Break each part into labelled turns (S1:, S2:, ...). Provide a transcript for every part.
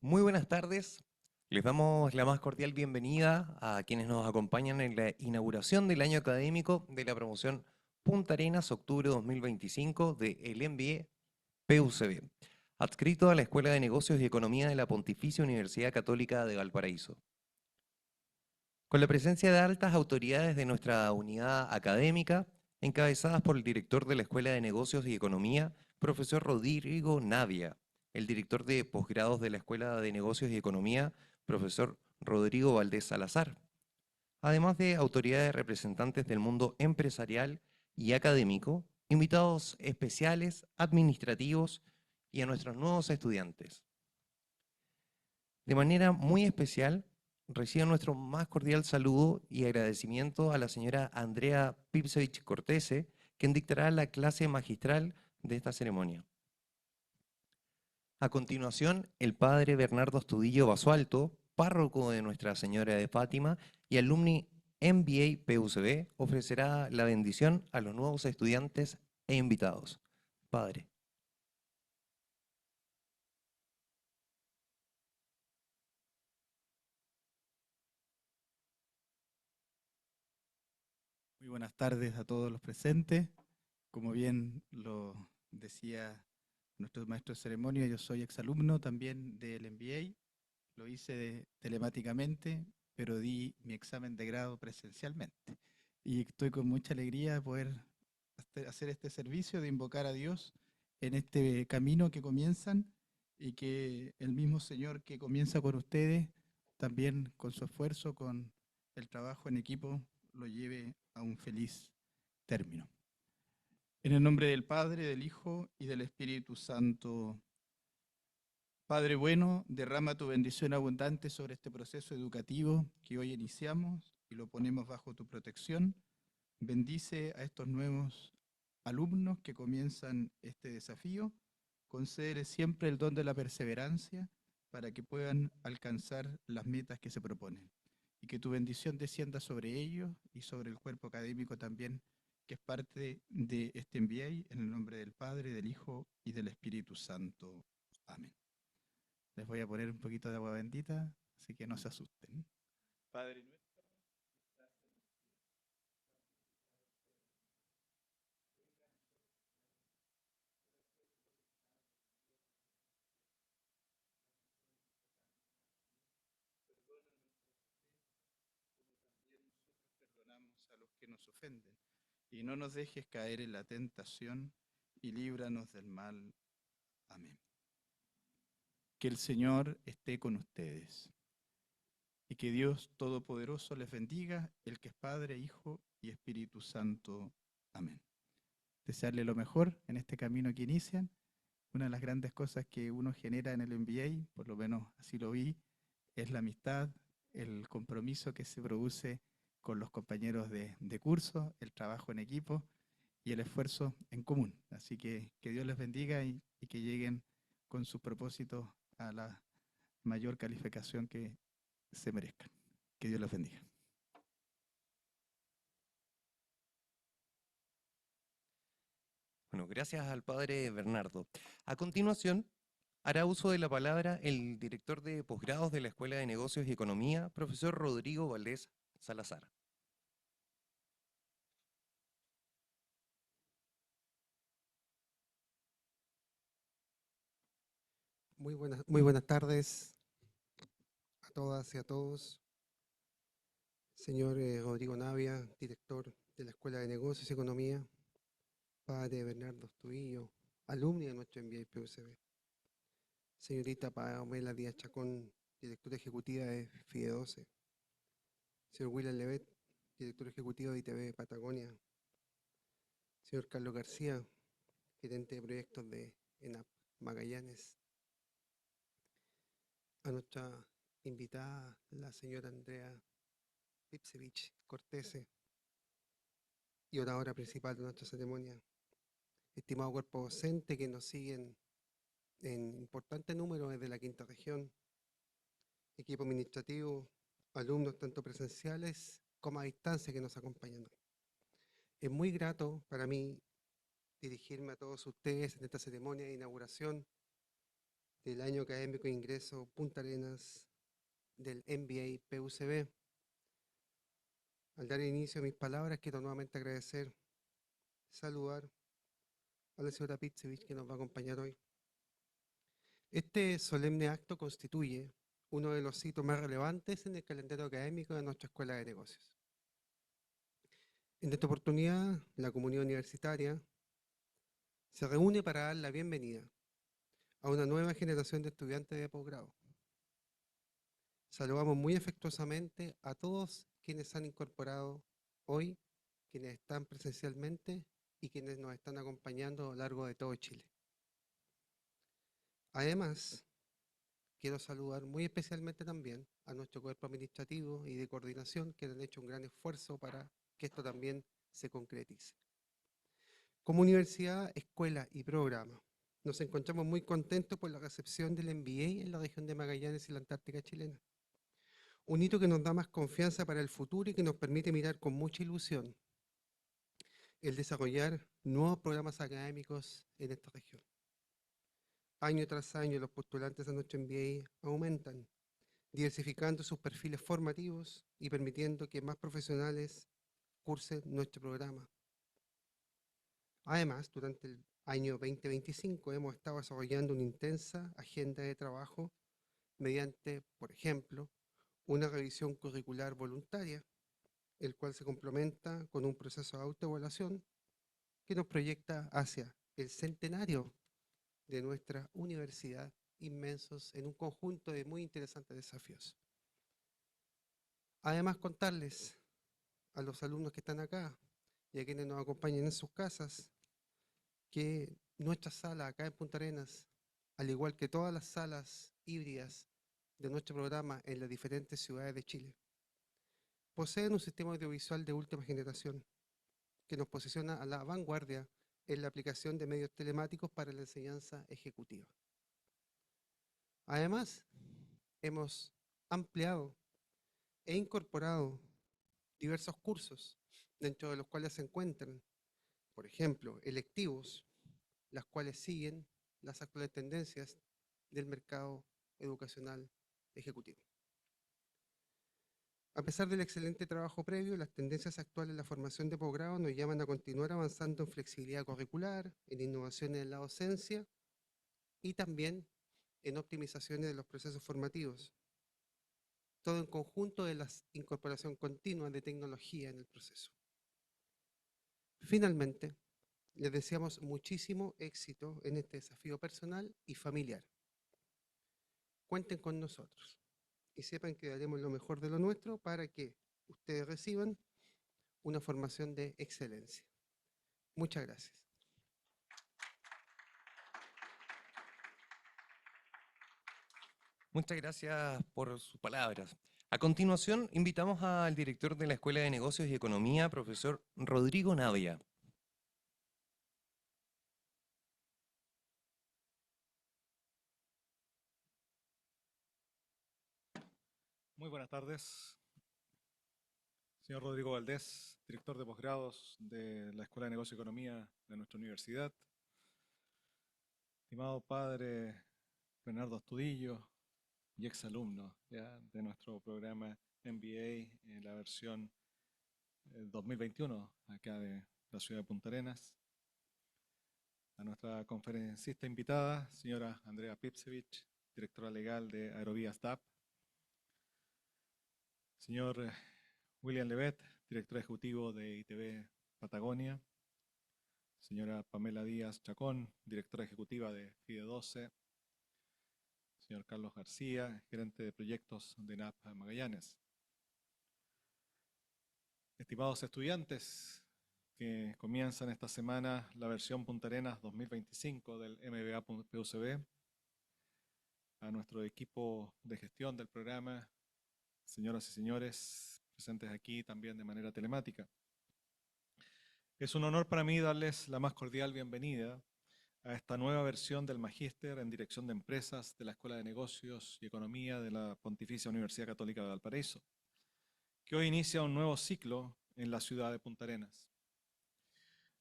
S1: Muy buenas tardes. Les damos la más cordial bienvenida a quienes nos acompañan en la inauguración del año académico de la promoción Punta Arenas, octubre 2025 de el MBA PUCB, adscrito a la Escuela de Negocios y Economía de la Pontificia Universidad Católica de Valparaíso. Con la presencia de altas autoridades de nuestra unidad académica, encabezadas por el director de la Escuela de Negocios y Economía, profesor Rodrigo Navia, el director de posgrados de la Escuela de Negocios y Economía, profesor Rodrigo Valdés Salazar, además de autoridades representantes del mundo empresarial y académico, invitados especiales, administrativos y a nuestros nuevos estudiantes. De manera muy especial, recibo nuestro más cordial saludo y agradecimiento a la señora Andrea Pipsevich Cortese, quien dictará la clase magistral de esta ceremonia. A continuación, el padre Bernardo Astudillo Basualto, párroco de Nuestra Señora de Fátima y alumni MBA PUCB, ofrecerá la bendición a los nuevos estudiantes e invitados. Padre.
S2: Muy buenas tardes a todos los presentes. Como bien lo decía nuestro maestro de ceremonia, yo soy exalumno también del MBA. Lo hice telemáticamente, pero di mi examen de grado presencialmente. Y estoy con mucha alegría de poder hacer este servicio, de invocar a Dios en este camino que comienzan y que el mismo Señor que comienza con ustedes, también con su esfuerzo, con el trabajo en equipo, lo lleve a un feliz término. En el nombre del Padre, del Hijo y del Espíritu Santo. Padre bueno, derrama tu bendición abundante sobre este proceso educativo que hoy iniciamos y lo ponemos bajo tu protección. Bendice a estos nuevos alumnos que comienzan este desafío. Concédeles siempre el don de la perseverancia para que puedan alcanzar las metas que se proponen. Y que tu bendición descienda sobre ellos y sobre el cuerpo académico también, que es parte de este MBA, en el nombre del Padre, del Hijo y del Espíritu Santo. Amén. Les voy a poner un poquito de agua bendita, así que no se asusten. Padre nuestro. Perdonamos a los que nos ofenden, y no nos dejes caer en la tentación, y líbranos del mal. Amén. Que el Señor esté con ustedes, y que Dios Todopoderoso les bendiga, el que es Padre, Hijo y Espíritu Santo. Amén. Desearle lo mejor en este camino que inician. Una de las grandes cosas que uno genera en el MBA, por lo menos así lo vi, es la amistad, el compromiso que se produce con los compañeros de curso, el trabajo en equipo y el esfuerzo en común. Así que Dios les bendiga y que lleguen con sus propósitos a la mayor calificación que se merezcan. Que Dios los bendiga.
S1: Bueno, gracias al padre Bernardo. A continuación, hará uso de la palabra el director de posgrados de la Escuela de Negocios y Economía, profesor Rodrigo Valdés Salazar.
S3: Muy buenas tardes a todas y a todos. Señor Rodrigo Navia, director de la Escuela de Negocios y Economía, padre Bernardo Estudillo, alumni de nuestro MBA PUCB. Señorita Pamela Díaz Chacón, directora ejecutiva de FIDE 12. Señor William Levet, director ejecutivo de ITV Patagonia. Señor Carlos García, gerente de proyectos de ENAP Magallanes. A nuestra invitada, la señora Andrea Pipsevich Cortese, y oradora principal de nuestra ceremonia. Estimado cuerpo docente que nos siguen en importante número desde la quinta región, equipo administrativo, alumnos tanto presenciales como a distancia que nos acompañan hoy. Es muy grato para mí dirigirme a todos ustedes en esta ceremonia de inauguración del año académico de ingreso Punta Arenas del MBA PUCB. Al dar inicio a mis palabras, quiero nuevamente agradecer, saludar a la señora Pitsevich que nos va a acompañar hoy. Este solemne acto constituye uno de los hitos más relevantes en el calendario académico de nuestra Escuela de Negocios. En esta oportunidad, la comunidad universitaria se reúne para dar la bienvenida a una nueva generación de estudiantes de posgrado. Saludamos muy afectuosamente a todos quienes se han incorporado hoy, quienes están presencialmente y quienes nos están acompañando a lo largo de todo Chile. Además, quiero saludar muy especialmente también a nuestro cuerpo administrativo y de coordinación que han hecho un gran esfuerzo para que esto también se concretice. Como universidad, escuela y programa, nos encontramos muy contentos por la recepción del MBA en la región de Magallanes y la Antártica chilena. Un hito que nos da más confianza para el futuro y que nos permite mirar con mucha ilusión el desarrollar nuevos programas académicos en esta región. Año tras año los postulantes a nuestro MBA aumentan, diversificando sus perfiles formativos y permitiendo que más profesionales cursen nuestro programa. Además, durante el año 2025 hemos estado desarrollando una intensa agenda de trabajo mediante, por ejemplo, una revisión curricular voluntaria, el cual se complementa con un proceso de autoevaluación que nos proyecta hacia el centenario de nuestra universidad, inmensos en un conjunto de muy interesantes desafíos. Además, contarles a los alumnos que están acá y a quienes nos acompañan en sus casas que nuestra sala acá en Punta Arenas, al igual que todas las salas híbridas de nuestro programa en las diferentes ciudades de Chile, poseen un sistema audiovisual de última generación que nos posiciona a la vanguardia en la aplicación de medios telemáticos para la enseñanza ejecutiva. Además, hemos ampliado e incorporado diversos cursos, dentro de los cuales se encuentran, por ejemplo, electivos, las cuales siguen las actuales tendencias del mercado educacional ejecutivo. A pesar del excelente trabajo previo, las tendencias actuales en la formación de posgrado nos llaman a continuar avanzando en flexibilidad curricular, en innovaciones en la docencia y también en optimizaciones de los procesos formativos. Todo en conjunto de la incorporación continua de tecnología en el proceso. Finalmente, les deseamos muchísimo éxito en este desafío personal y familiar. Cuenten con nosotros y sepan que daremos lo mejor de lo nuestro para que ustedes reciban una formación de excelencia. Muchas gracias.
S1: Muchas gracias por sus palabras. A continuación, invitamos al director de la Escuela de Negocios y Economía, profesor Rodrigo Navia.
S4: Muy buenas tardes. Señor Rodrigo Valdés, director de posgrados de la Escuela de Negocios y Economía de nuestra universidad. Estimado padre Bernardo Astudillo y exalumno de nuestro programa MBA en la versión 2021 acá de la ciudad de Punta Arenas. A nuestra conferencista invitada, señora Andrea Pipsevich, directora legal de Aerovías DAP. Señor William Levet, director ejecutivo de ITV Patagonia. Señora Pamela Díaz Chacón, directora ejecutiva de FIDE 12. Señor Carlos García, gerente de proyectos de NAP Magallanes. Estimados estudiantes que comienzan esta semana la versión Punta Arenas 2025 del MBA PUCB, a nuestro equipo de gestión del programa, señoras y señores presentes aquí también de manera telemática. Es un honor para mí darles la más cordial bienvenida a esta nueva versión del Magíster en Dirección de Empresas de la Escuela de Negocios y Economía de la Pontificia Universidad Católica de Valparaíso, que hoy inicia un nuevo ciclo en la ciudad de Punta Arenas.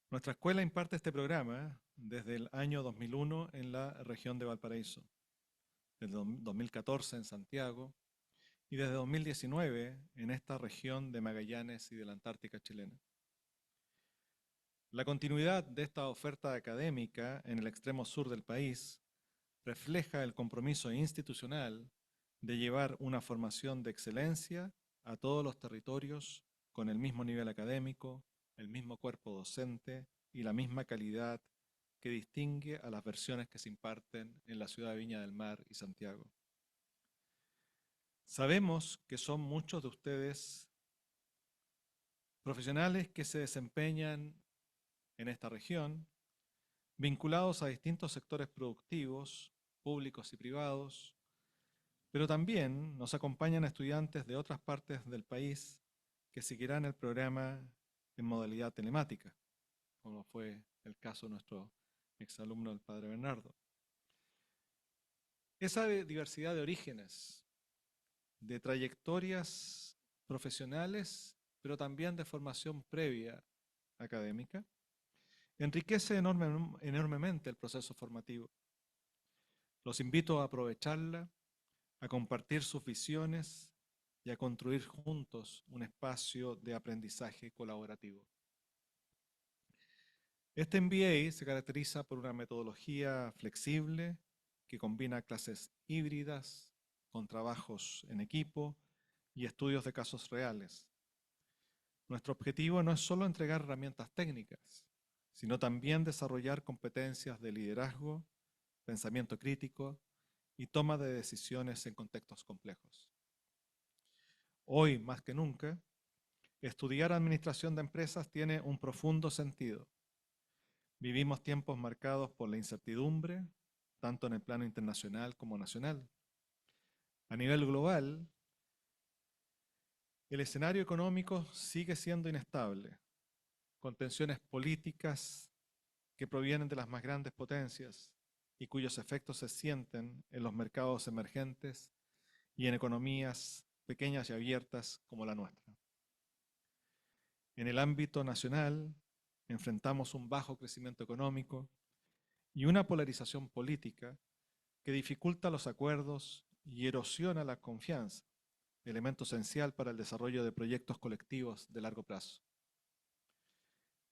S4: Nuestra escuela imparte este programa desde el año 2001 en la región de Valparaíso. desde 2014 en Santiago y desde 2019 en esta región de Magallanes y de la Antártica chilena. La continuidad de esta oferta académica en el extremo sur del país refleja el compromiso institucional de llevar una formación de excelencia a todos los territorios con el mismo nivel académico, el mismo cuerpo docente y la misma calidad que distingue a las versiones que se imparten en la ciudad de Viña del Mar y Santiago. Sabemos que son muchos de ustedes profesionales que se desempeñan en esta región, vinculados a distintos sectores productivos, públicos y privados, pero también nos acompañan estudiantes de otras partes del país que seguirán el programa en modalidad telemática, como fue el caso de nuestro exalumno, el padre Bernardo. Esa diversidad de orígenes, de trayectorias profesionales, pero también de formación previa académica, enriquece enormemente el proceso formativo. Los invito a aprovecharla, a compartir sus visiones y a construir juntos un espacio de aprendizaje colaborativo. Este MBA se caracteriza por una metodología flexible que combina clases híbridas con trabajos en equipo y estudios de casos reales. Nuestro objetivo no es solo entregar herramientas técnicas, sino también desarrollar competencias de liderazgo, pensamiento crítico y toma de decisiones en contextos complejos. Hoy, más que nunca, estudiar administración de empresas tiene un profundo sentido. Vivimos tiempos marcados por la incertidumbre, tanto en el plano internacional como nacional. A nivel global, el escenario económico sigue siendo inestable, con tensiones políticas que provienen de las más grandes potencias y cuyos efectos se sienten en los mercados emergentes y en economías pequeñas y abiertas como la nuestra. En el ámbito nacional, enfrentamos un bajo crecimiento económico y una polarización política que dificulta los acuerdos y erosiona la confianza, elemento esencial para el desarrollo de proyectos colectivos de largo plazo.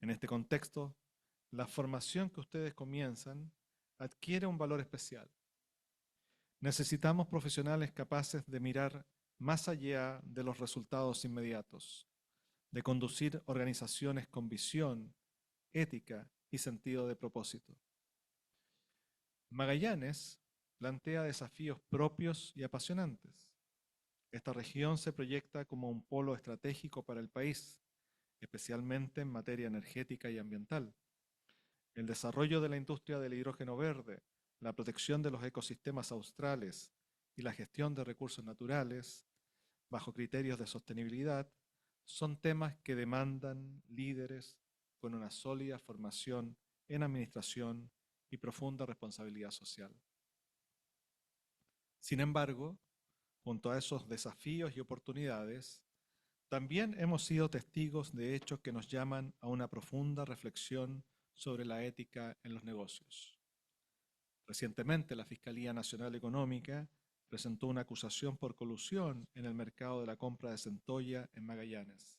S4: En este contexto, la formación que ustedes comienzan adquiere un valor especial. Necesitamos profesionales capaces de mirar más allá de los resultados inmediatos, de conducir organizaciones con visión, ética y sentido de propósito. Magallanes plantea desafíos propios y apasionantes. Esta región se proyecta como un polo estratégico para el país, especialmente en materia energética y ambiental. El desarrollo de la industria del hidrógeno verde, la protección de los ecosistemas australes y la gestión de recursos naturales, bajo criterios de sostenibilidad, son temas que demandan líderes con una sólida formación en administración y profunda responsabilidad social. Sin embargo, junto a esos desafíos y oportunidades, también hemos sido testigos de hechos que nos llaman a una profunda reflexión sobre la ética en los negocios. Recientemente, la Fiscalía Nacional Económica presentó una acusación por colusión en el mercado de la compra de centolla en Magallanes,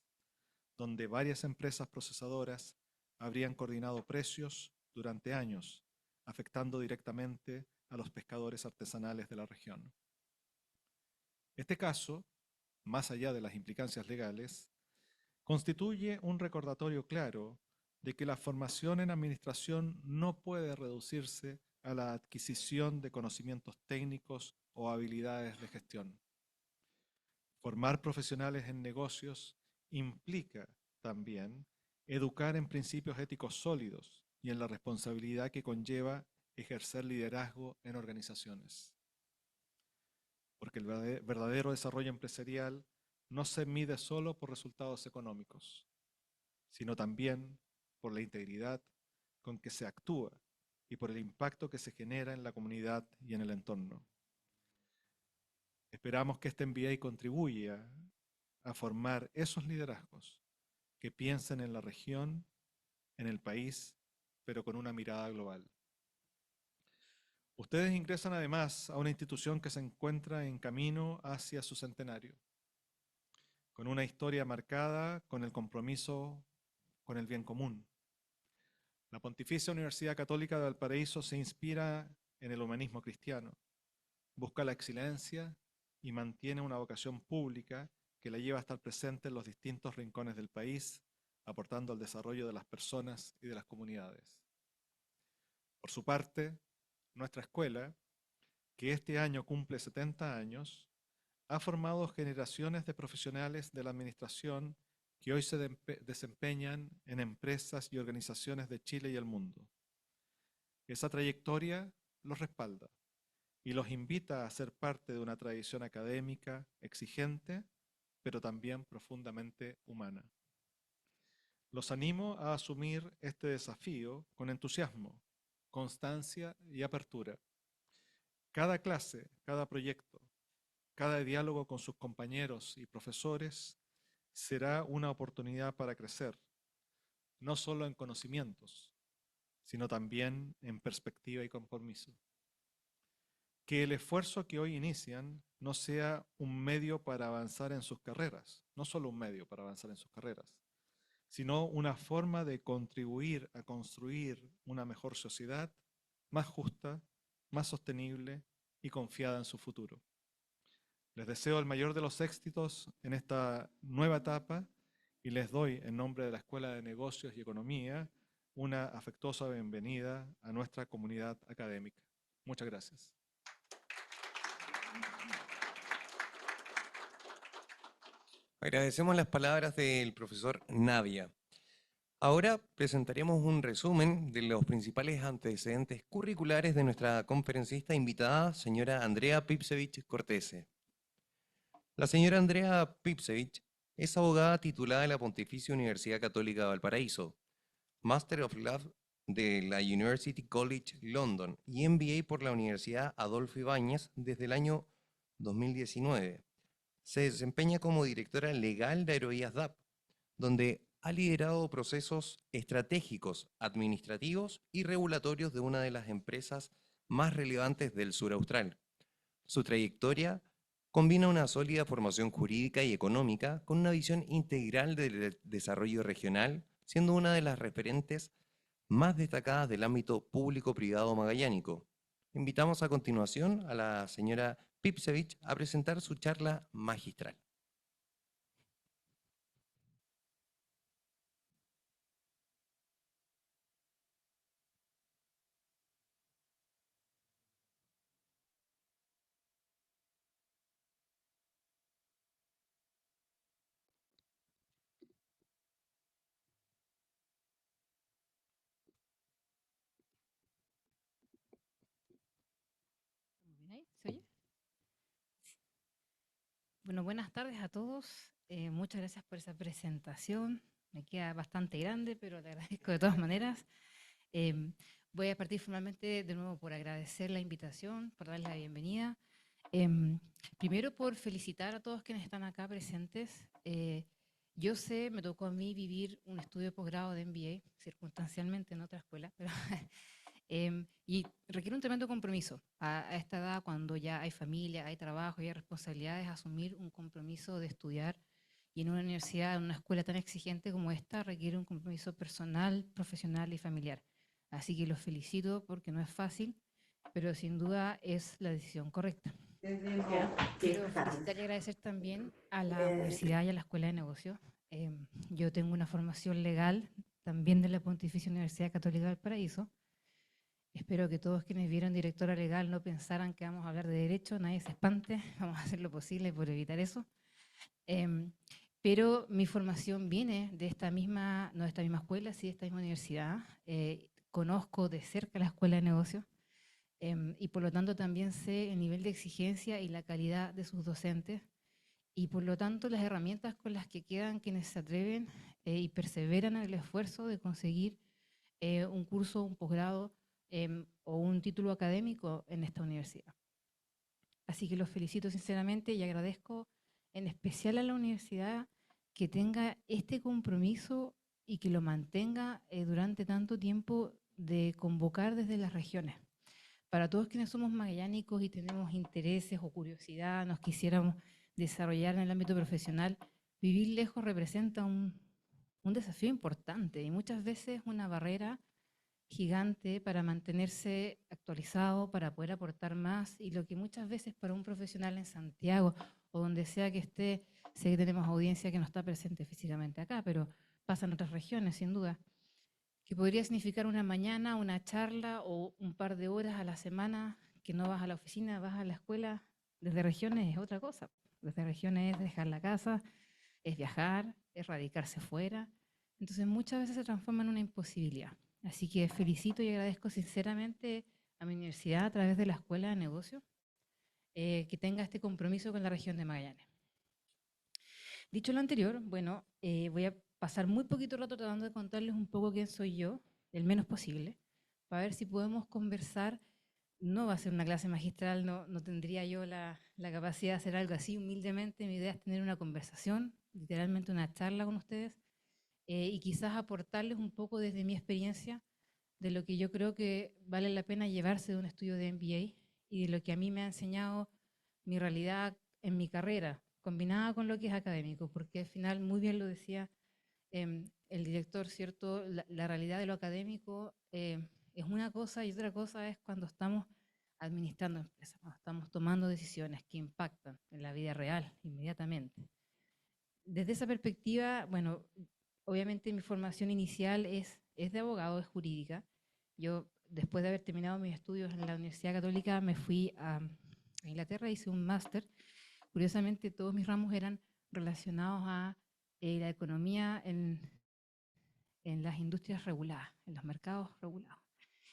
S4: donde varias empresas procesadoras habrían coordinado precios durante años, afectando directamente a los pescadores artesanales de la región. Este caso, más allá de las implicancias legales, constituye un recordatorio claro de que la formación en administración no puede reducirse a la adquisición de conocimientos técnicos o habilidades de gestión. Formar profesionales en negocios implica también educar en principios éticos sólidos y en la responsabilidad que conlleva ejercer liderazgo en organizaciones. Porque el verdadero desarrollo empresarial no se mide solo por resultados económicos, sino también por la integridad con que se actúa y por el impacto que se genera en la comunidad y en el entorno. Esperamos que este MBA contribuya a formar esos liderazgos que piensen en la región, en el país, pero con una mirada global. Ustedes ingresan además a una institución que se encuentra en camino hacia su centenario, con una historia marcada con el compromiso con el bien común. La Pontificia Universidad Católica de Valparaíso se inspira en el humanismo cristiano, busca la excelencia y mantiene una vocación pública que la lleva a estar presente en los distintos rincones del país, aportando al desarrollo de las personas y de las comunidades. Por su parte, nuestra escuela, que este año cumple 70 años, ha formado generaciones de profesionales de la administración que hoy se desempeñan en empresas y organizaciones de Chile y el mundo. Esa trayectoria los respalda y los invita a ser parte de una tradición académica exigente, pero también profundamente humana. Los animo a asumir este desafío con entusiasmo, constancia y apertura. Cada clase, cada proyecto, cada diálogo con sus compañeros y profesores será una oportunidad para crecer, no solo en conocimientos, sino también en perspectiva y compromiso. Que el esfuerzo que hoy inician no sea un medio para avanzar en sus carreras, no solo un medio para avanzar en sus carreras, sino una forma de contribuir a construir una mejor sociedad, más justa, más sostenible y confiada en su futuro. Les deseo el mayor de los éxitos en esta nueva etapa y les doy, en nombre de la Escuela de Negocios y Economía, una afectuosa bienvenida a nuestra comunidad académica. Muchas gracias.
S1: Agradecemos las palabras del profesor Navia. Ahora presentaremos un resumen de los principales antecedentes curriculares de nuestra conferencista invitada, señora Andrea Pipsevich Cortese. La señora Andrea Pipsevich es abogada titulada de la Pontificia Universidad Católica de Valparaíso, Master of Law de la University College London y MBA por la Universidad Adolfo Ibáñez desde el año 2019. Se desempeña como directora legal de Aerovías DAP, donde ha liderado procesos estratégicos, administrativos y regulatorios de una de las empresas más relevantes del sur austral. Su trayectoria combina una sólida formación jurídica y económica con una visión integral del desarrollo regional, siendo una de las referentes más destacadas del ámbito público-privado magallánico. Invitamos a continuación a la señora Pipsevich a presentar su charla magistral.
S5: ¿Se oye? Bueno, buenas tardes a todos. Muchas gracias por esa presentación. Me queda bastante grande, pero le agradezco de todas maneras. Voy a partir formalmente de nuevo por agradecer la invitación, por darles la bienvenida. Primero por felicitar a todos quienes están acá presentes. Yo sé, me tocó a mí vivir un estudio de posgrado de MBA, circunstancialmente en otra escuela, pero y requiere un tremendo compromiso a esta edad, cuando ya hay familia, hay trabajo y hay responsabilidades, asumir un compromiso de estudiar. Y en una universidad, en una escuela tan exigente como esta, requiere un compromiso personal, profesional y familiar. Así que los felicito porque no es fácil, pero sin duda es la decisión correcta. Quiero felicitar y agradecer también a la universidad y a la Escuela de Negocios. Yo tengo una formación legal también de la Pontificia Universidad Católica del Paraíso. Espero que todos quienes vieron Directora Legal no pensaran que vamos a hablar de derecho, nadie se espante, vamos a hacer lo posible por evitar eso. Pero mi formación viene de esta misma, no de esta misma escuela, sí de esta misma universidad. Conozco de cerca la Escuela de Negocios y por lo tanto también sé el nivel de exigencia y la calidad de sus docentes y por lo tanto las herramientas con las que quedan quienes se atreven y perseveran en el esfuerzo de conseguir un curso, un posgrado o un título académico en esta universidad. Así que los felicito sinceramente y agradezco en especial a la universidad que tenga este compromiso y que lo mantenga durante tanto tiempo de convocar desde las regiones. para todos quienes somos magallánicos y tenemos intereses o curiosidad, nos quisiéramos desarrollar en el ámbito profesional, vivir lejos representa un desafío importante y muchas veces una barrera gigante para mantenerse actualizado, para poder aportar más, y lo que muchas veces para un profesional en Santiago o donde sea que esté, sé que tenemos audiencia que no está presente físicamente acá, pero pasa en otras regiones sin duda, que podría significar una mañana, una charla o un par de horas a la semana que no vas a la oficina, vas a la escuela. Desde regiones es otra cosa. Desde regiones es dejar la casa, es viajar, es radicarse fuera. Entonces muchas veces se transforma en una imposibilidad. Así que felicito y agradezco sinceramente a mi universidad a través de la Escuela de Negocios que tenga este compromiso con la región de Magallanes. Dicho lo anterior, bueno, voy a pasar muy poquito rato tratando de contarles un poco quién soy yo, el menos posible, para ver si podemos conversar. No va a ser una clase magistral, no tendría yo la capacidad de hacer algo así humildemente. Mi idea es tener una conversación, literalmente una charla con ustedes, y quizás aportarles un poco desde mi experiencia de lo que yo creo que vale la pena llevarse de un estudio de MBA y de lo que a mí me ha enseñado mi realidad en mi carrera, combinada con lo que es académico, porque al final, muy bien lo decía el director, ¿cierto? La realidad de lo académico es una cosa y otra cosa es cuando estamos administrando empresas, cuando estamos tomando decisiones que impactan en la vida real inmediatamente. Desde esa perspectiva, bueno, obviamente mi formación inicial es de abogado, es jurídica. Yo, después de haber terminado mis estudios en la Universidad Católica, me fui a Inglaterra, hice un máster. Curiosamente, todos mis ramos eran relacionados a la economía en las industrias reguladas, en los mercados regulados.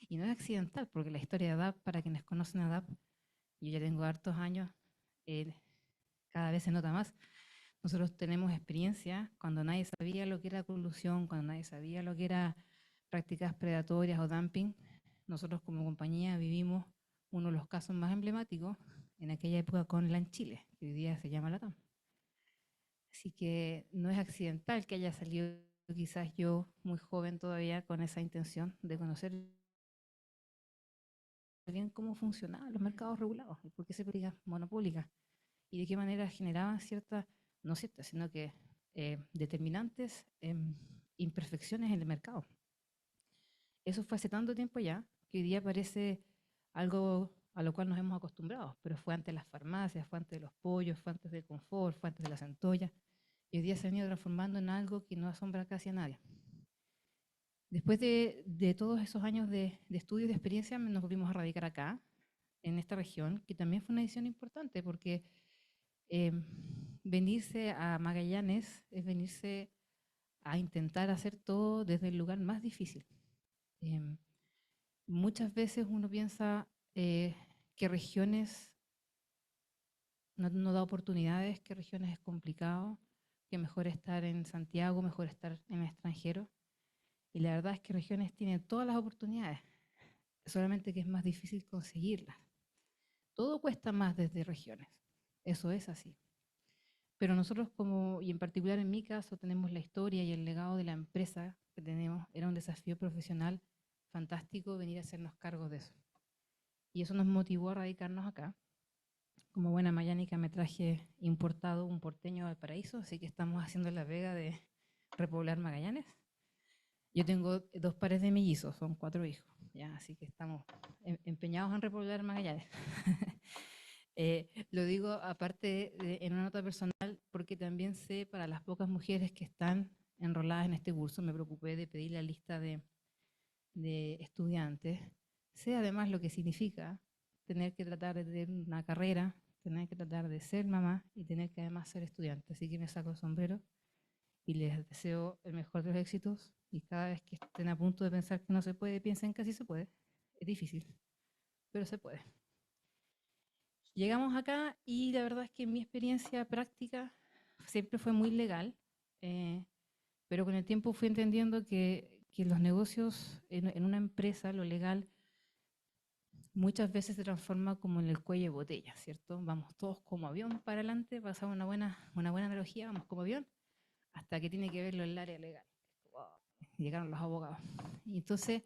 S5: Y no es accidental, porque la historia de ADAP, para quienes conocen ADAP, yo ya tengo hartos años, cada vez se nota más. Nosotros tenemos experiencia cuando nadie sabía lo que era colusión, cuando nadie sabía lo que era prácticas predatorias o dumping. Nosotros como compañía vivimos uno de los casos más emblemáticos en aquella época con LAN Chile, que hoy día se llama LATAM. Así que no es accidental que haya salido quizás yo muy joven todavía con esa intención de conocer bien cómo funcionaban los mercados regulados y por qué se políticas monopólicas y de qué manera generaban ciertas, no ciertas, sino que determinantes imperfecciones en el mercado. Eso fue hace tanto tiempo ya que hoy día parece algo a lo cual nos hemos acostumbrado, pero fue antes de las farmacias, fue antes de los pollos, fue antes del confort, fue antes de la centolla, y hoy día se ha venido transformando en algo que no asombra casi a nadie. Después de todos esos años de estudio y de experiencia, nos volvimos a radicar acá, en esta región, que también fue una decisión importante, porque venirse a Magallanes es venirse a intentar hacer todo desde el lugar más difícil. Muchas veces uno piensa que regiones no da oportunidades, que regiones es complicado, que mejor estar en Santiago, mejor estar en el extranjero. Y la verdad es que regiones tienen todas las oportunidades, solamente que es más difícil conseguirlas. Todo cuesta más desde regiones, eso es así. Pero nosotros y en particular en mi caso, tenemos la historia y el legado de la empresa que tenemos. Era un desafío profesional fantástico venir a hacernos cargo de eso. Y eso nos motivó a radicarnos acá. Como buena mayánica me traje importado un porteño al paraíso, así que estamos haciendo la vega de repoblar Magallanes. Yo tengo 2 pares de mellizos, son 4 hijos, ¿ya? Así que estamos empeñados en repoblar Magallanes. Lo digo aparte en una nota personal porque también sé para las pocas mujeres que están enroladas en este curso, me preocupé de pedir la lista de estudiantes, sé además lo que significa tener que tratar de tener una carrera, tener que tratar de ser mamá y tener que además ser estudiante. Así que me saco el sombrero y les deseo el mejor de los éxitos y cada vez que estén a punto de pensar que no se puede, piensen que sí se puede. Es difícil, pero se puede. Llegamos acá y la verdad es que mi experiencia práctica siempre fue muy legal, pero con el tiempo fui entendiendo que los negocios en una empresa, lo legal, muchas veces se transforma como en el cuello de botella, ¿cierto? Vamos todos como avión para adelante, pasamos una buena analogía, vamos como avión, hasta que tiene que verlo en el área legal. Wow, llegaron los abogados. Y entonces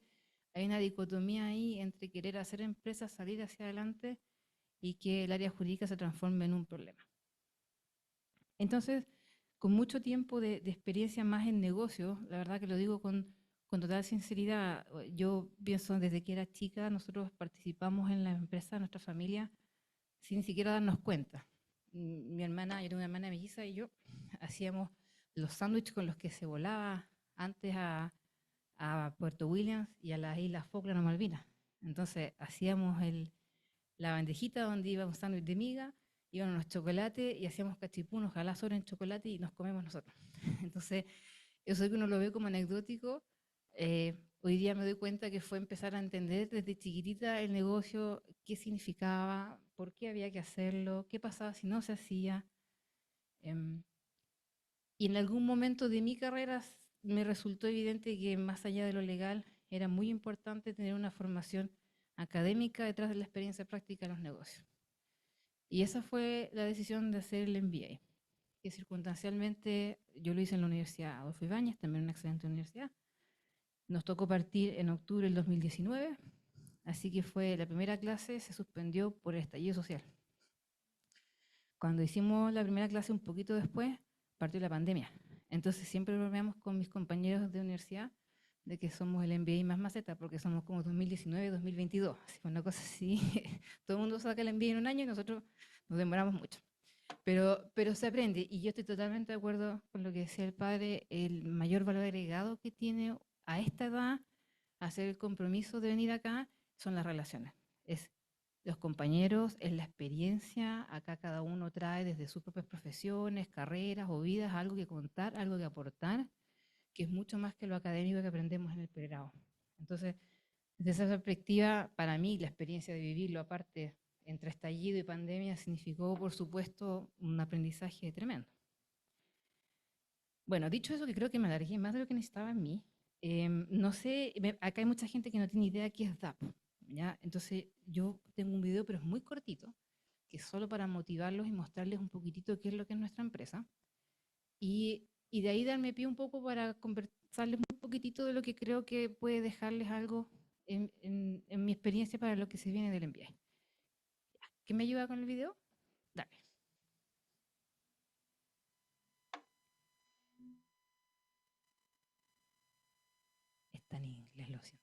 S5: hay una dicotomía ahí entre querer hacer empresas salir hacia adelante y que el área jurídica se transforme en un problema. Entonces, con mucho tiempo de experiencia más en negocios, la verdad que lo digo con total sinceridad, yo pienso desde que era chica, nosotros participamos en la empresa de nuestra familia sin siquiera darnos cuenta. Mi hermana, yo tengo una hermana melliza y yo hacíamos los sándwiches con los que se volaba antes a Puerto Williams y a las Islas Falkland o Malvinas. Entonces hacíamos la bandejita donde iba un sándwich de miga, iban unos chocolates y hacíamos cachipún, ojalá sobre en chocolate y nos comemos nosotros. Entonces, eso que uno lo ve como anecdótico, hoy día me doy cuenta que fue empezar a entender desde chiquitita el negocio, qué significaba, por qué había que hacerlo, qué pasaba si no se hacía. Y en algún momento de mi carrera me resultó evidente que más allá de lo legal era muy importante tener una formación académica detrás de la experiencia práctica en los negocios. Y esa fue la decisión de hacer el MBA, que circunstancialmente yo lo hice en la Universidad Adolfo Ibáñez, también una excelente universidad. Nos tocó partir en octubre del 2019, así que fue la primera clase, se suspendió por el estallido social. Cuando hicimos la primera clase un poquito después, partió la pandemia. Entonces siempre bromeamos con mis compañeros de universidad de que somos el MBA más maceta, porque somos como 2019-2022, así una cosa así. Todo el mundo saca el MBA en un año y nosotros nos demoramos mucho. Pero se aprende, y yo estoy totalmente de acuerdo con lo que decía el padre, el mayor valor agregado que tiene a esta edad hacer el compromiso de venir acá son las relaciones. Es los compañeros, es la experiencia, acá cada uno trae desde sus propias profesiones, carreras o vidas algo que contar, algo que aportar, que es mucho más que lo académico que aprendemos en el pregrado. Entonces, desde esa perspectiva, para mí la experiencia de vivirlo aparte entre estallido y pandemia significó, por supuesto, un aprendizaje tremendo. Bueno, dicho eso, que creo que me alargué más de lo que necesitaba en mí, no sé, acá hay mucha gente que no tiene idea qué es DAP, ¿ya? Entonces yo tengo un video, pero es muy cortito, que es solo para motivarlos y mostrarles un poquitito qué es lo que es nuestra empresa. Y de ahí darme pie un poco para conversarles un poquitito de lo que creo que puede dejarles algo en mi experiencia para lo que se viene del MBA. ¿Quién me ayuda con el video? Dale. Está en inglés, lo siento.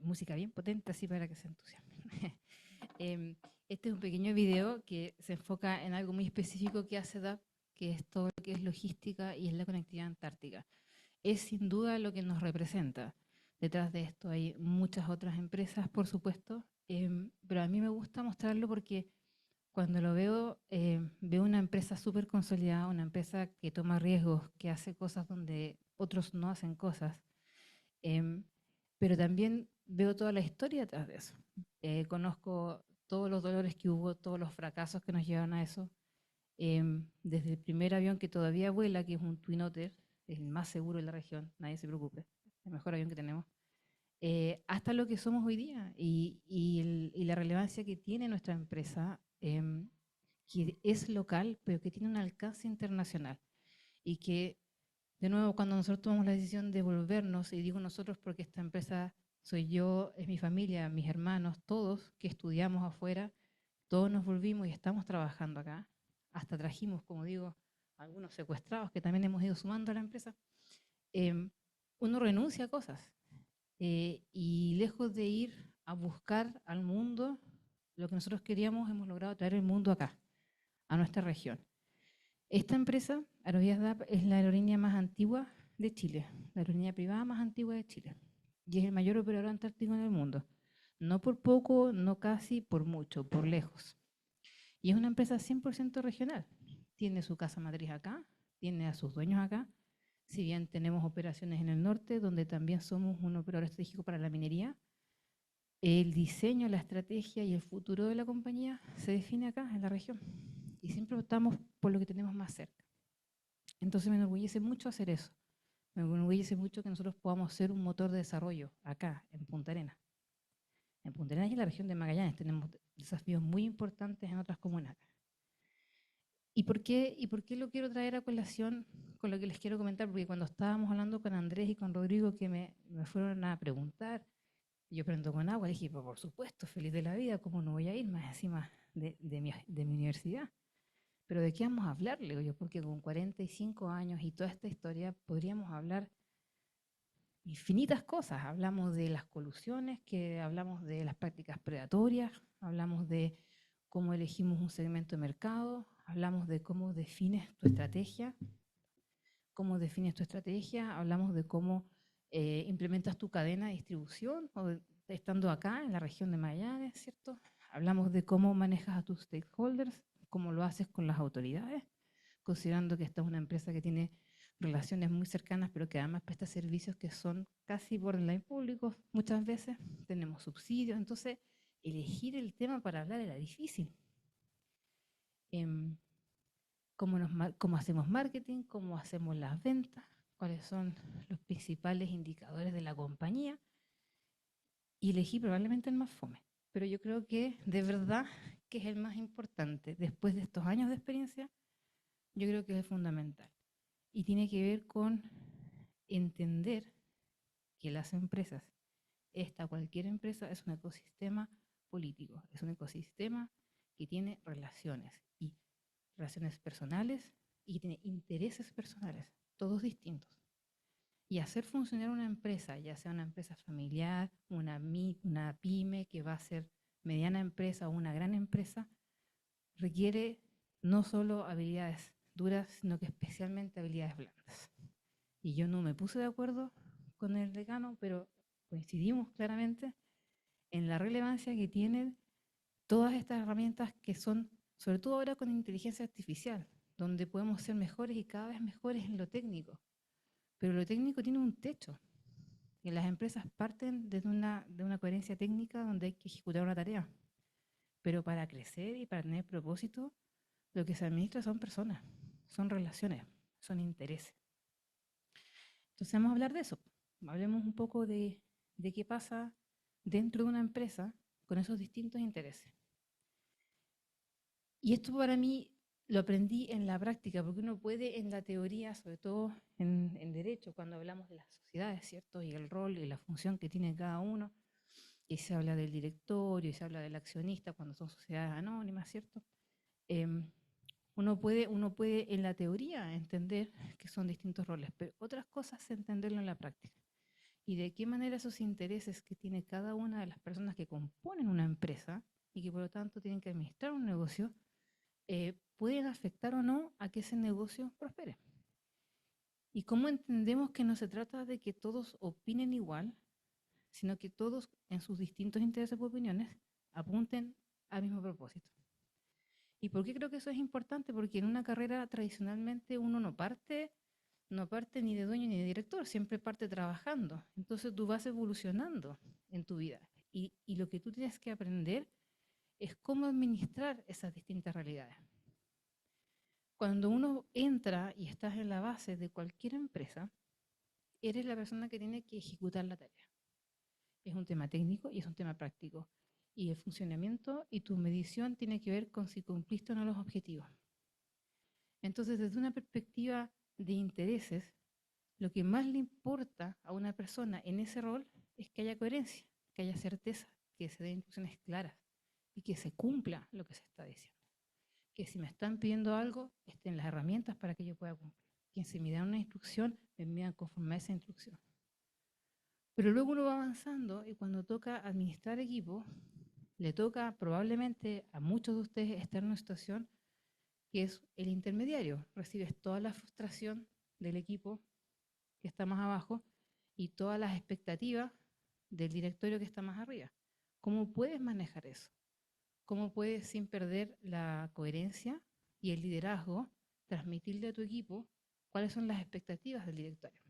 S5: Música bien potente así para que se entusiasmen. Este es un pequeño video que se enfoca en algo muy específico que hace DAP, que es todo lo que es logística y es la conectividad antártica. Es sin duda lo que nos representa. Detrás de esto hay muchas otras empresas, por supuesto, pero a mí me gusta mostrarlo porque cuando lo veo, veo una empresa súper consolidada, una empresa que toma riesgos, que hace cosas donde otros no hacen cosas, pero también veo toda la historia detrás de eso. Conozco todos los dolores que hubo, todos los fracasos que nos llevan a eso. Desde el primer avión que todavía vuela, que es un Twin Otter, es el más seguro de la región, nadie se preocupe, el mejor avión que tenemos, hasta lo que somos hoy día y la relevancia que tiene nuestra empresa, que es local, pero que tiene un alcance internacional. Y que, de nuevo, cuando nosotros tomamos la decisión de volvernos, y digo nosotros porque esta empresa soy yo, es mi familia, mis hermanos, todos que estudiamos afuera, todos nos volvimos y estamos trabajando acá. hasta trajimos, como digo, algunos secuestrados que también hemos ido sumando a la empresa, uno renuncia a cosas y lejos de ir a buscar al mundo, lo que nosotros queríamos, hemos logrado traer el mundo acá, a nuestra región. Esta empresa, Aerovías DAP, es la aerolínea más antigua de Chile, la aerolínea privada más antigua de Chile, y es el mayor operador antártico en el mundo. No por poco, no casi, por mucho, por lejos. Y es una empresa 100% regional. Tiene su casa matriz acá, tiene a sus dueños acá. Si bien tenemos operaciones en el norte, donde también somos un operador estratégico para la minería, el diseño, la estrategia y el futuro de la compañía se define acá, en la región. Y siempre optamos por lo que tenemos más cerca. Entonces me enorgullece mucho hacer eso. Me enorgullece mucho que nosotros podamos ser un motor de desarrollo acá, en Punta Arenas. En Punta Arenas y en la región de Magallanes tenemos desafíos muy importantes en otras comunas. ¿Y por qué lo quiero traer a colación con lo que les quiero comentar? Porque cuando estábamos hablando con Andrés y con Rodrigo, que me fueron a preguntar, yo prendo con agua, le dije, por supuesto, feliz de la vida, ¿cómo no voy a ir más encima de mi universidad? Pero ¿de qué vamos a hablar? Le digo yo, porque con 45 años y toda esta historia podríamos hablar infinitas cosas. Hablamos de las colusiones, que hablamos de las prácticas predatorias, hablamos de cómo elegimos un segmento de mercado, hablamos de cómo defines tu estrategia, hablamos de cómo implementas tu cadena de distribución, estando acá en la región de Magallanes, ¿cierto? Hablamos de cómo manejas a tus stakeholders, cómo lo haces con las autoridades, considerando que esta es una empresa que tiene relaciones muy cercanas, pero que además presta servicios que son casi borderline públicos muchas veces, tenemos subsidios, entonces elegir el tema para hablar era difícil. Cómo hacemos marketing, cómo hacemos las ventas, cuáles son los principales indicadores de la compañía, y elegí probablemente el más fome, pero yo creo que de verdad que es el más importante. Después de estos años de experiencia, yo creo que es fundamental. Y tiene que ver con entender que las empresas, cualquier empresa, es un ecosistema político, es un ecosistema que tiene relaciones, y relaciones personales, y que tiene intereses personales, todos distintos. Y hacer funcionar una empresa, ya sea una empresa familiar, una pyme que va a ser mediana empresa o una gran empresa, requiere no solo habilidades duras, sino que especialmente habilidades blandas. Y yo no me puse de acuerdo con el decano, pero coincidimos claramente en la relevancia que tienen todas estas herramientas que son, sobre todo ahora con inteligencia artificial, donde podemos ser mejores y cada vez mejores en lo técnico. Pero lo técnico tiene un techo. Y las empresas parten de una coherencia técnica donde hay que ejecutar una tarea. Pero para crecer y para tener propósito, lo que se administra son personas, son relaciones, son intereses. Entonces vamos a hablar de eso. Hablemos un poco de qué pasa dentro de una empresa con esos distintos intereses. Y esto para mí lo aprendí en la práctica, porque uno puede en la teoría, sobre todo en derecho, cuando hablamos de las sociedades, ¿cierto? Y el rol y la función que tiene cada uno, y se habla del directorio, y se habla del accionista cuando son sociedades anónimas, ¿cierto? Uno puede en la teoría entender que son distintos roles, pero otras cosas es entenderlo en la práctica. Y de qué manera esos intereses que tiene cada una de las personas que componen una empresa y que por lo tanto tienen que administrar un negocio, pueden afectar o no a que ese negocio prospere. Y cómo entendemos que no se trata de que todos opinen igual, sino que todos en sus distintos intereses u opiniones apunten al mismo propósito. ¿Y por qué creo que eso es importante? Porque en una carrera tradicionalmente uno no parte ni de dueño ni de director, siempre parte trabajando. Entonces tú vas evolucionando en tu vida. Y lo que tú tienes que aprender es cómo administrar esas distintas realidades. Cuando uno entra y estás en la base de cualquier empresa, eres la persona que tiene que ejecutar la tarea. Es un tema técnico y es un tema práctico. Y el funcionamiento y tu medición tiene que ver con si cumpliste o no los objetivos. Entonces, desde una perspectiva de intereses, lo que más le importa a una persona en ese rol es que haya coherencia, que haya certeza, que se den instrucciones claras y que se cumpla lo que se está diciendo. que si me están pidiendo algo, estén las herramientas para que yo pueda cumplir. Que si me dan una instrucción, me envían conforme a esa instrucción. Pero luego uno va avanzando y cuando toca administrar equipo, le toca probablemente a muchos de ustedes estar en una situación que es el intermediario. Recibes toda la frustración del equipo que está más abajo y todas las expectativas del directorio que está más arriba. ¿Cómo puedes manejar eso? ¿Cómo puedes, sin perder la coherencia y el liderazgo, transmitirle a tu equipo cuáles son las expectativas del directorio?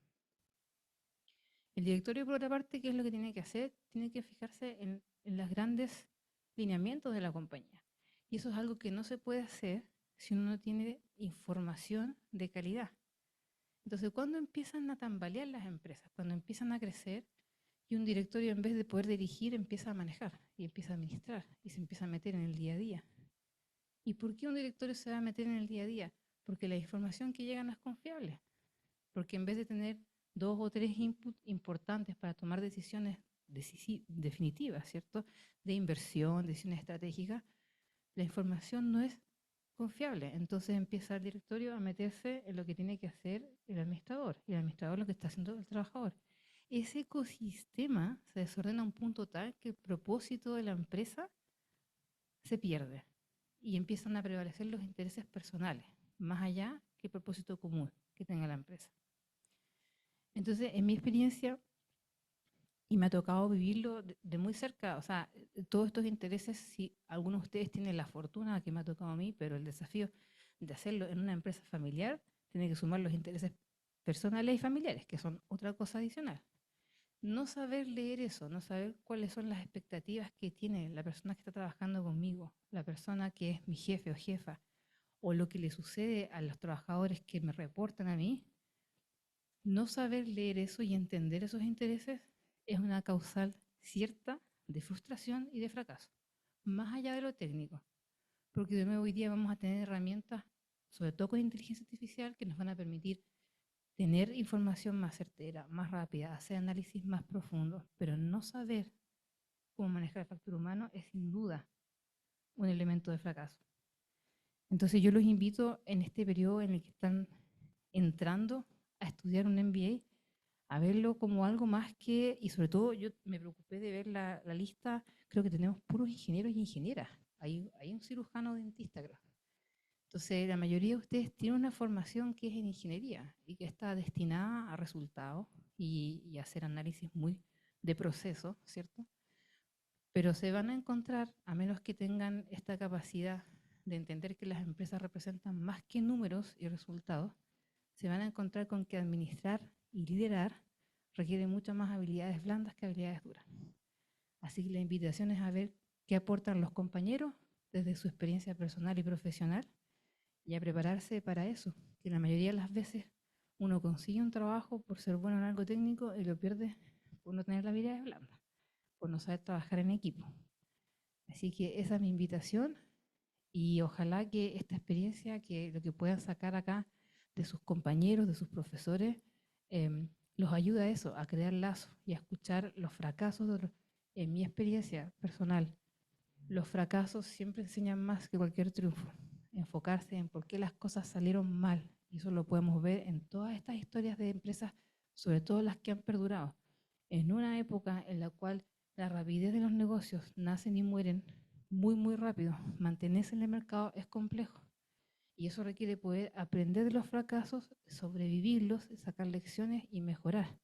S5: El directorio, por otra parte, ¿qué es lo que tiene que hacer? Tiene que fijarse en los grandes lineamientos de la compañía. Y eso es algo que no se puede hacer si uno no tiene información de calidad. Entonces, ¿cuándo empiezan a tambalear las empresas? Cuando empiezan a crecer y un directorio, en vez de poder dirigir, empieza a manejar y empieza a administrar y se empieza a meter en el día a día. ¿Y por qué un directorio se va a meter en el día a día? Porque la información que llega no es confiable. Porque en vez de tener 2 o 3 inputs importantes para tomar decisiones definitivas, ¿cierto? De inversión, decisiones estratégicas, la información no es confiable. Entonces empieza el directorio a meterse en lo que tiene que hacer el administrador, y el administrador lo que está haciendo el trabajador. Ese ecosistema se desordena a un punto tal que el propósito de la empresa se pierde y empiezan a prevalecer los intereses personales, más allá que el propósito común que tenga la empresa. Entonces, en mi experiencia, y me ha tocado vivirlo de muy cerca, o sea, todos estos intereses, si algunos de ustedes tienen la fortuna que me ha tocado a mí, pero el desafío de hacerlo en una empresa familiar tiene que sumar los intereses personales y familiares, que son otra cosa adicional. No saber leer eso, no saber cuáles son las expectativas que tiene la persona que está trabajando conmigo, la persona que es mi jefe o jefa, o lo que le sucede a los trabajadores que me reportan a mí, no saber leer eso y entender esos intereses es una causal cierta de frustración y de fracaso, más allá de lo técnico. Porque de nuevo hoy día vamos a tener herramientas, sobre todo con inteligencia artificial, que nos van a permitir tener información más certera, más rápida, hacer análisis más profundos, pero no saber cómo manejar el factor humano es sin duda un elemento de fracaso. Entonces yo los invito en este periodo en el que están entrando a estudiar un MBA, a verlo como algo más que, y sobre todo yo me preocupé de ver la lista, creo que tenemos puros ingenieros y ingenieras, hay un cirujano dentista, creo. Entonces la mayoría de ustedes tienen una formación que es en ingeniería y que está destinada a resultados y a hacer análisis muy de proceso, ¿cierto? Pero se van a encontrar, a menos que tengan esta capacidad de entender que las empresas representan más que números y resultados, se van a encontrar con que administrar y liderar requiere muchas más habilidades blandas que habilidades duras. Así que la invitación es a ver qué aportan los compañeros desde su experiencia personal y profesional y a prepararse para eso, que la mayoría de las veces uno consigue un trabajo por ser bueno en algo técnico y lo pierde por no tener las habilidades blandas, por no saber trabajar en equipo. Así que esa es mi invitación y ojalá que esta experiencia, que lo que puedan sacar acá de sus compañeros, de sus profesores, los ayude a eso, a crear lazos y a escuchar los fracasos. En mi experiencia personal, los fracasos siempre enseñan más que cualquier triunfo. Enfocarse en por qué las cosas salieron mal. Y eso lo podemos ver en todas estas historias de empresas, sobre todo las que han perdurado. En una época en la cual la rapidez de los negocios nacen y mueren muy, muy rápido, mantenerse en el mercado es complejo. Y eso requiere poder aprender de los fracasos, sobrevivirlos, sacar lecciones y mejorar.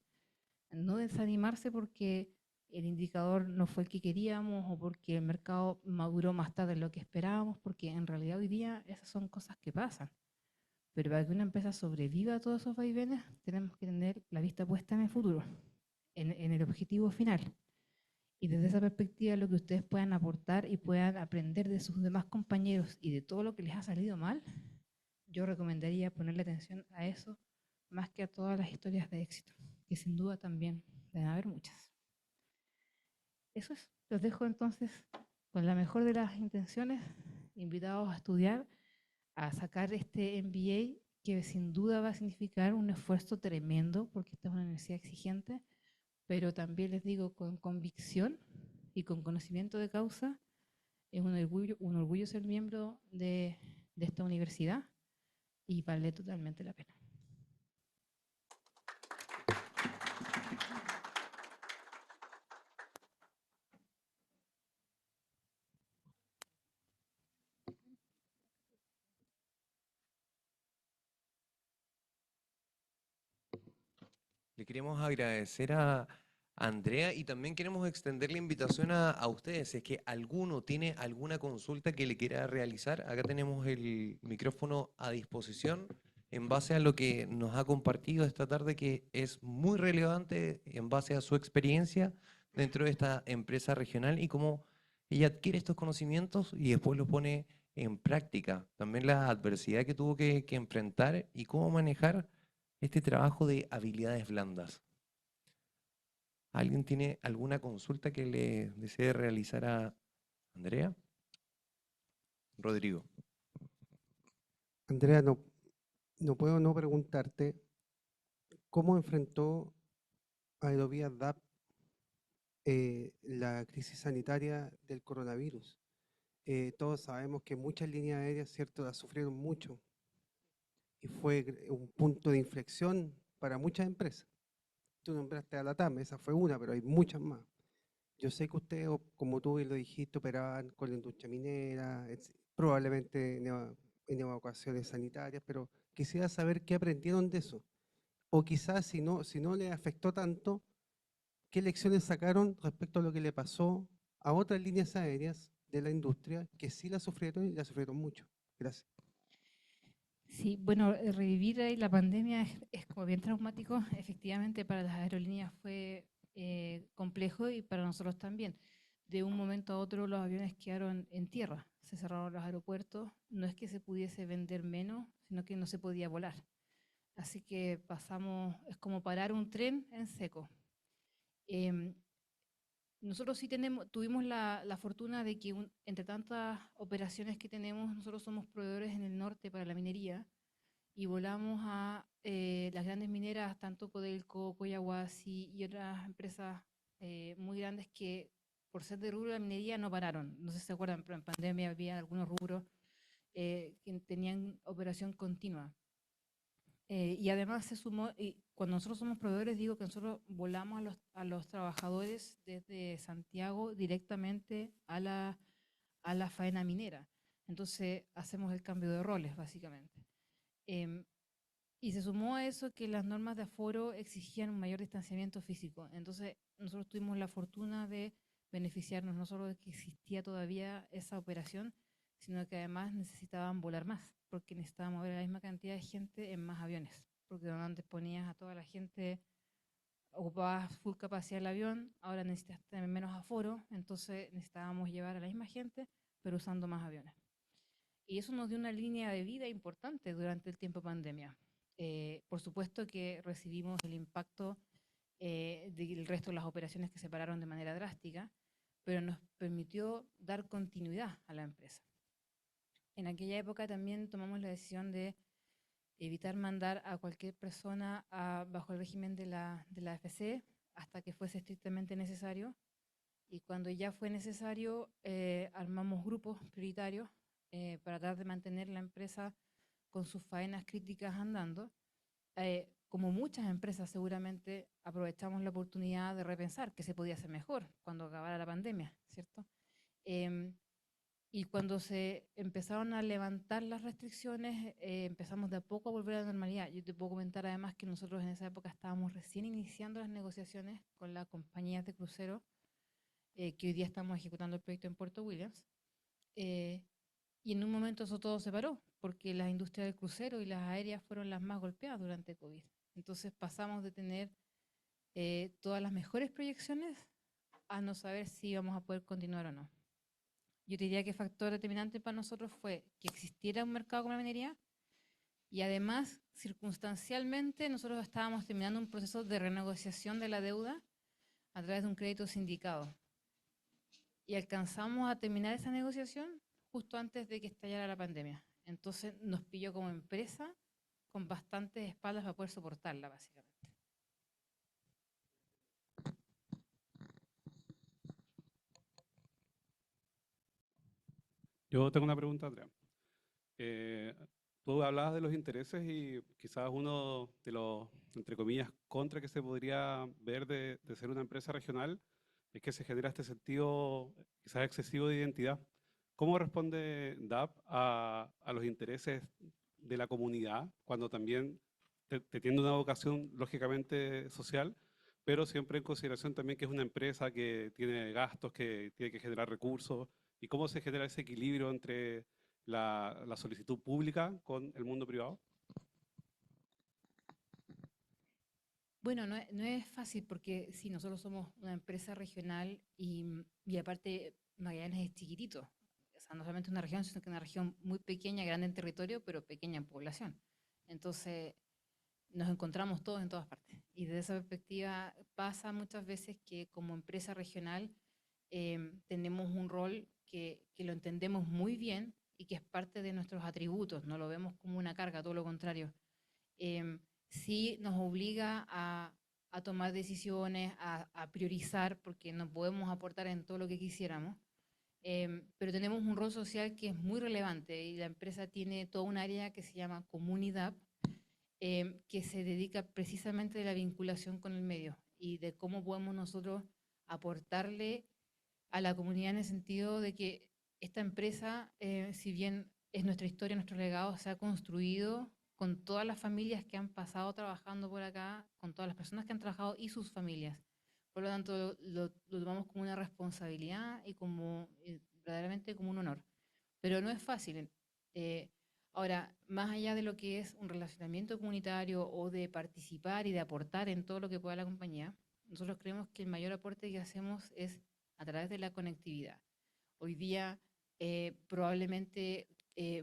S5: No desanimarse porque el indicador no fue el que queríamos o porque el mercado maduró más tarde de lo que esperábamos, porque en realidad hoy día esas son cosas que pasan. Pero para que una empresa sobreviva a todos esos vaivenes, tenemos que tener la vista puesta en el futuro, en el objetivo final. Y desde esa perspectiva, lo que ustedes puedan aportar y puedan aprender de sus demás compañeros y de todo lo que les ha salido mal, yo recomendaría ponerle atención a eso más que a todas las historias de éxito, que sin duda también deben haber muchas. Eso es. Los dejo entonces con la mejor de las intenciones, invitados a estudiar, a sacar este MBA, que sin duda va a significar un esfuerzo tremendo, porque esta es una universidad exigente, pero también les digo con convicción y con conocimiento de causa. Es un orgullo ser miembro de de esta universidad y vale totalmente la pena.
S1: Le queremos agradecer a Andrea y también queremos extender la invitación a ustedes. Si es que alguno tiene alguna consulta que le quiera realizar, acá tenemos el micrófono a disposición en base a lo que nos ha compartido esta tarde, que es muy relevante en base a su experiencia dentro de esta empresa regional y cómo ella adquiere estos conocimientos y después los pone en práctica. También la adversidad que tuvo que enfrentar y cómo manejar este trabajo de habilidades blandas. ¿Alguien tiene alguna consulta que le desee realizar a Andrea? Rodrigo.
S3: Andrea, no puedo no preguntarte cómo enfrentó Aerovías DAP la crisis sanitaria del coronavirus. Todos sabemos que muchas líneas aéreas, ¿cierto?, las sufrieron mucho y fue un punto de inflexión para muchas empresas. Tú nombraste a LATAM, esa fue una, pero hay muchas más. Yo sé que ustedes, como tú lo dijiste, operaban con la industria minera, probablemente en evacuaciones sanitarias, pero quisiera saber qué aprendieron de eso. O quizás si no les afectó tanto, ¿qué lecciones sacaron respecto a lo que le pasó a otras líneas aéreas de la industria que sí la sufrieron y la sufrieron mucho? Gracias.
S5: Sí, bueno, revivir ahí la pandemia es como bien traumático. Efectivamente, para las aerolíneas fue complejo y para nosotros también. De un momento a otro los aviones quedaron en tierra, se cerraron los aeropuertos. No es que se pudiese vender menos, sino que no se podía volar. Así que pasamos, es como parar un tren en seco. Em, Nosotros sí tuvimos la fortuna de que entre tantas operaciones que tenemos, nosotros somos proveedores en el norte para la minería y volamos a las grandes mineras, tanto Codelco, Collahuasi y otras empresas muy grandes que por ser de rubro de la minería no pararon. No sé si se acuerdan, pero en pandemia había algunos rubros que tenían operación continua. Y además se sumó, y cuando nosotros somos proveedores, digo que nosotros volamos a los trabajadores desde Santiago directamente a la faena minera. Entonces hacemos el cambio de roles, básicamente. Y se sumó a eso que las normas de aforo exigían un mayor distanciamiento físico. Entonces nosotros tuvimos la fortuna de beneficiarnos no solo de que existía todavía esa operación, sino que además necesitaban volar más, porque necesitábamos mover la misma cantidad de gente en más aviones, porque donde antes ponías a toda la gente, ocupabas full capacidad el avión, ahora necesitas tener menos aforo, entonces necesitábamos llevar a la misma gente, pero usando más aviones. Y eso nos dio una línea de vida importante durante el tiempo de pandemia. Por supuesto que recibimos el impacto del resto de las operaciones que se pararon de manera drástica, pero nos permitió dar continuidad a la empresa. En aquella época también tomamos la decisión de evitar mandar a cualquier persona bajo el régimen de la AFC hasta que fuese estrictamente necesario. Y cuando ya fue necesario, armamos grupos prioritarios para tratar de mantener la empresa con sus faenas críticas andando. Como muchas empresas seguramente aprovechamos la oportunidad de repensar qué se podía hacer mejor cuando acabara la pandemia, ¿cierto? Y cuando se empezaron a levantar las restricciones, empezamos de a poco a volver a la normalidad. Yo te puedo comentar además que nosotros en esa época estábamos recién iniciando las negociaciones con las compañías de crucero, que hoy día estamos ejecutando el proyecto en Puerto Williams. Y en un momento eso todo se paró, porque las industrias del crucero y las aéreas fueron las más golpeadas durante COVID. Entonces pasamos de tener todas las mejores proyecciones a no saber si íbamos a poder continuar o no. Yo te diría que factor determinante para nosotros fue que existiera un mercado como la minería y además, circunstancialmente, nosotros estábamos terminando un proceso de renegociación de la deuda a través de un crédito sindicado. Y alcanzamos a terminar esa negociación justo antes de que estallara la pandemia. Entonces nos pilló como empresa con bastantes espaldas para poder soportarla, básicamente.
S6: Yo tengo una pregunta, Andrea. Tú hablabas de los intereses y quizás uno de los, entre comillas, contra que se podría ver de ser una empresa regional es que se genera este sentido quizás excesivo de identidad. ¿Cómo responde DAP a los intereses de la comunidad cuando también te tiene una vocación lógicamente social, pero siempre en consideración también que es una empresa que tiene gastos, que tiene que generar recursos? ¿Y cómo se genera ese equilibrio entre la solicitud pública con el mundo privado?
S5: Bueno, no es fácil porque sí, nosotros somos una empresa regional y aparte Magallanes es chiquitito. O sea, no solamente una región, sino que una región muy pequeña, grande en territorio, pero pequeña en población. Entonces, nos encontramos todos en todas partes. Y desde esa perspectiva pasa muchas veces que como empresa regional tenemos un rol que lo entendemos muy bien y que es parte de nuestros atributos, no lo vemos como una carga, todo lo contrario. Sí nos obliga a tomar decisiones, a priorizar, porque no podemos aportar en todo lo que quisiéramos, pero tenemos un rol social que es muy relevante y la empresa tiene toda un área que se llama comunidad, que se dedica precisamente de la vinculación con el medio y de cómo podemos nosotros aportarle a la comunidad en el sentido de que esta empresa, si bien es nuestra historia, nuestro legado, se ha construido con todas las familias que han pasado trabajando por acá, con todas las personas que han trabajado y sus familias. Por lo tanto, lo tomamos como una responsabilidad y como verdaderamente como un honor. Pero no es fácil. Ahora, más allá de lo que es un relacionamiento comunitario o de participar y de aportar en todo lo que pueda la compañía, nosotros creemos que el mayor aporte que hacemos es a través de la conectividad. Hoy día probablemente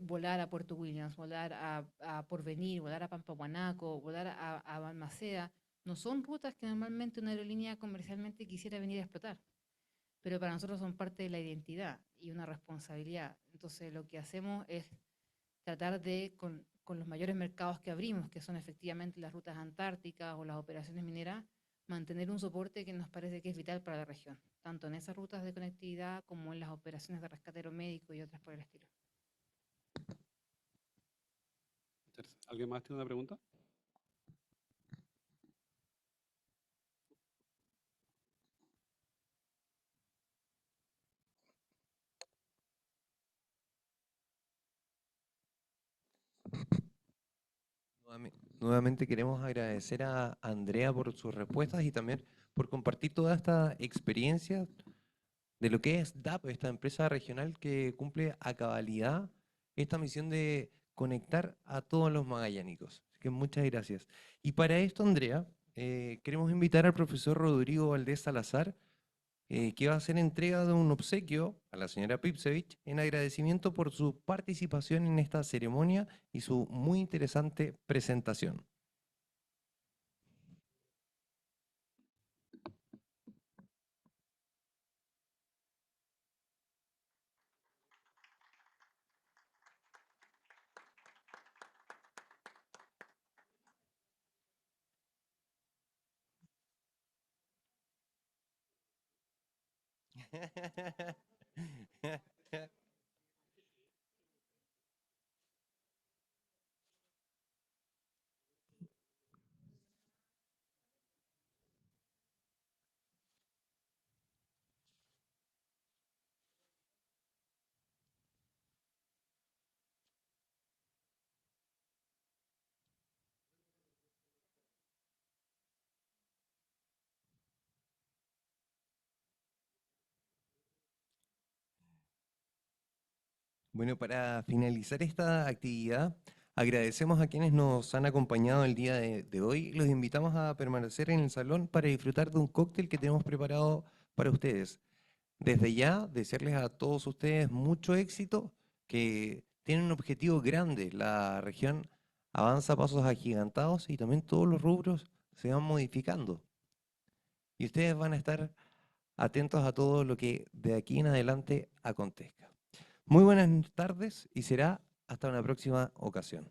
S5: volar a Puerto Williams, volar a Porvenir, volar a Pampahuanaco, volar a Balmaceda, no son rutas que normalmente una aerolínea comercialmente quisiera venir a explotar, pero para nosotros son parte de la identidad y una responsabilidad. Entonces lo que hacemos es tratar de, con los mayores mercados que abrimos, que son efectivamente las rutas antárticas o las operaciones mineras, mantener un soporte que nos parece que es vital para la región, tanto en esas rutas de conectividad como en las operaciones de rescate aeromédico y otras por el estilo.
S6: ¿Alguien más tiene una pregunta?
S1: Nuevamente queremos agradecer a Andrea por sus respuestas y también por compartir toda esta experiencia de lo que es DAP, esta empresa regional que cumple a cabalidad esta misión de conectar a todos los magallánicos. Así que muchas gracias. Y para esto, Andrea, queremos invitar al profesor Rodrigo Valdés Salazar, que va a hacer entrega de un obsequio a la señora Pipsevich en agradecimiento por su participación en esta ceremonia y su muy interesante presentación. Bueno, para finalizar esta actividad, agradecemos a quienes nos han acompañado el día de hoy. Los invitamos a permanecer en el salón para disfrutar de un cóctel que tenemos preparado para ustedes. Desde ya, desearles a todos ustedes mucho éxito, que tienen un objetivo grande. La región avanza a pasos agigantados y también todos los rubros se van modificando. Y ustedes van a estar atentos a todo lo que de aquí en adelante acontezca. Muy buenas tardes y será hasta una próxima ocasión.